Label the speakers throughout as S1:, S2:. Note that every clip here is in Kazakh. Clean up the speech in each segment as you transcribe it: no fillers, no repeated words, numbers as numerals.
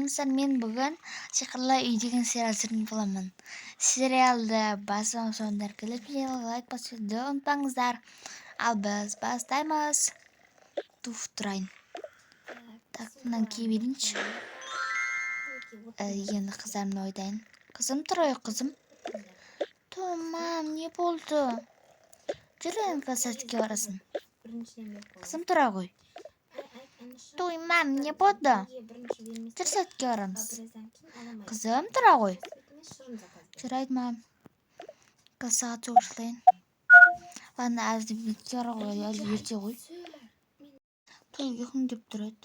S1: армысыздар, мен бүгін сиқырлы үй деген сериал түсіретін боламын. Сериалды басынан соңына келіп, видеоға лайк басуды ұмытпаңыздар. Ал біз бастаймыз. Туф, тұрайын. Так, мынаны киіп берейінші. Енді қыздарымды ойдайын. Қызым, тұрай, қызым. Мам, не болды? Жүр енді сәтке барасың. Қызым, тұра ғой. Мам, не болды? Жүр сәтке барамыз. Қызым, тұра ғой. Жарайды, мам. Сағат жоғышылайын. Ладно, әлі бетке ара ғой, әлі ерте ғой. Той ұйқым деп тұрады.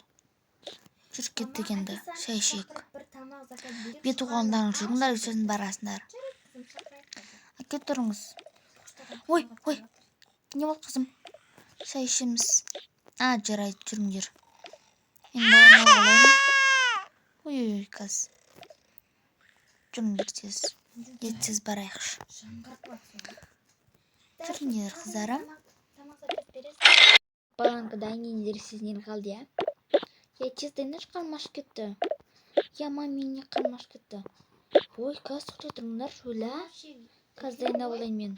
S1: Жүр кеттік енді, шай ішейік. Беті қолындағы жүріңдер, сөзін барасыңдар. Әкет тұрыңыз. Ой, не болды қызым? Шай ішеміз. Жарайды, жүріңдер. Енді бауырына қалайын. Ой, қыз. Жүріңдер тез. Етсіз барайықшы. Жүріңдер, қыздарым. Баланкада нендерсізден қалды, я? Я честно, наш қармаш кетті. Я мамине қармаш кетті. Ой, қыз құты тұрыңдар, шөлі. Қаздайында болайын мен.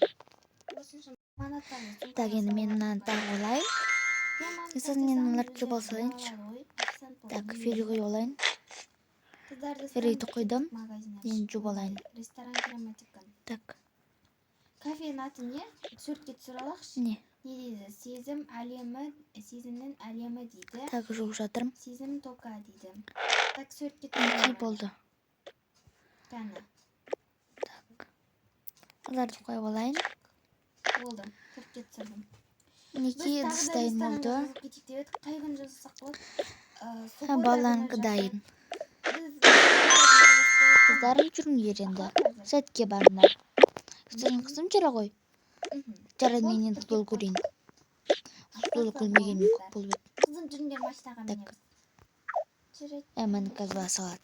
S1: Так, енді мен мынаны тағы олайын. Сіз мен мыналарды болсалайыншы. Так, фері қой олайын. Ферейді қойдым. Енді жу болайын. Так.
S2: Кафенің аты не? Суретке түсіре алайықшы.
S1: Не?
S2: Не дейді? Сезімнің әлемі дейді.
S1: Так, жуып жатырмын.
S2: Сезім тока дейді. Так, суретке түсіре
S1: алайық. Болды.
S2: Кәні.
S1: Так. Оларды қойып алайын.
S2: Болды. Суретке түсірдім.
S1: Неке ыдыс дайын болды.
S2: Қай күн жасасақ болады?
S1: Баланкы дайын. Қыздарым жүріңдер енді. Сәтке барыңдар. Қызым жүре ғой. Жарайды, мен енді футбол көрейін. Футбол көрмегенмен көп болып еді.
S2: Қызым жүріңдер, машинаға мінеміз.
S1: Мені қазір басалады.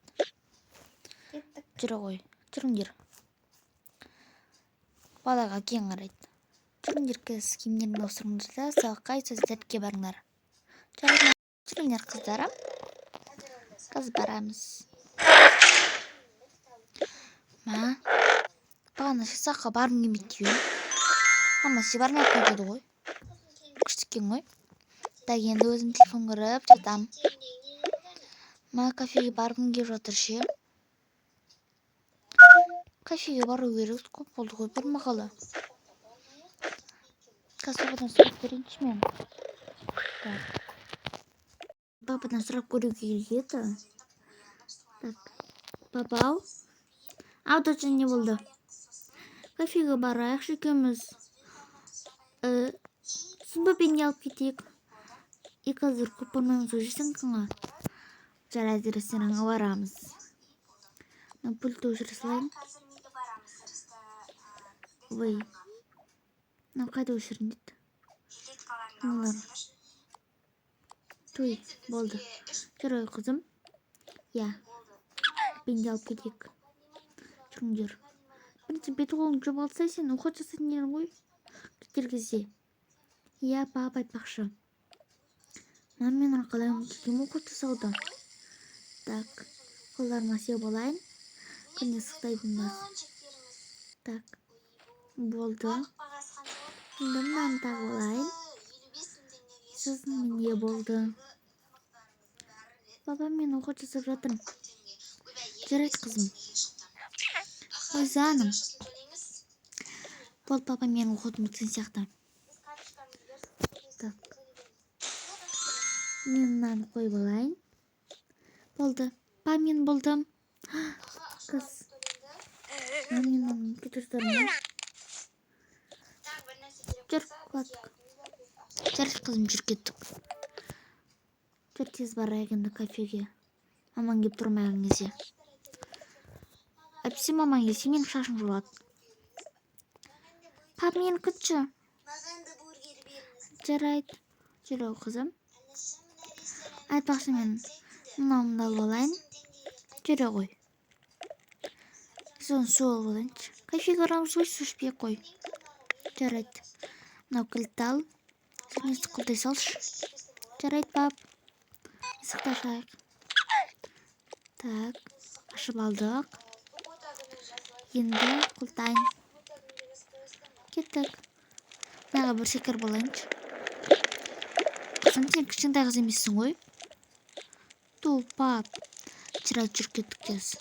S1: Жүре ғой. Жүріңдер. Балаға кең қарайды. Жүріңдер, кіз киімдерін ауыстырыңдар да, сабаққа сәтке барыңдар. Жүріңдер, қыздарым. Қыз барамыз. Ма? Бағана саққа барғым келмейді деймін. Ама сен бармай ақ қойды ғой. Күштіккен ғой. Так, енді өзім телефон көріп жатам. Ма, кафеге барғым келіп жатыр ше. Кафеге бару керек, көп болды ғой, бір мақалы. Пападан сұрап көрейінші мен. Пападан сұрап көруге келеді. Так, папа-ау. Точно не болды. Кафеге барайықшы екеуміз. Сынба пенде алып кетейік. И қазір көп бармаймыз ғой, жесең қыңа. Жарайды, ресторанға барамыз. Пульті өшіре салайын. Ой. Қайда өшірін дейді. Той, болды. Жүрай, қызым. Я. Пенде алып кетейік. Жүріңдер. Бірінші беті қолың жып алса, сен ұқат жасайтын едің ғой. Кетер кезде. Я, пап айтпақшы. Мен қалайым кекем ұқат жасауды. Так, қолдарыма сеу болайын. Күнде сықтайдың бас. Так, болды. Енді мынаны тағы болайын. Сосын не болды. Папа, мен ұқат жасап жатырмын. Жарайды, қызым. Ой, заным. Болды, папа, мен ұқатым біткен сияқты. Так. Мен мынаны қойып алайын. Болды. Па, мен болдым. Қыз. Мен кетірдім. Жүр, құлаттық. Жарайды, қызым, жүр кеттік. Жүр, тез барайық енді кафеге. Маман кеп тұрмаған кезде. Әпсі маман келсе, менің шашын жұлады. Пап, мені күтші. Жарайды. Жүр, қызым. Айтпақшы мен мынауымды алып алайын. Жүре ғой. Соны су алып алайыншы. Кафеге арамыз ғой, су ішпей қой. Жарайды. Мынау кілтті ал. Сен есік құлдай салшы. Жарайды, пап. Есікті ашайық. Так, ашып алдық. Енді құлтайын. Кеттік. Мынаға бір секір болайыншы. Қызым, сен кішкентай қыз емессің ғой. Тұлпап. Жыра жүріп кеттік тез.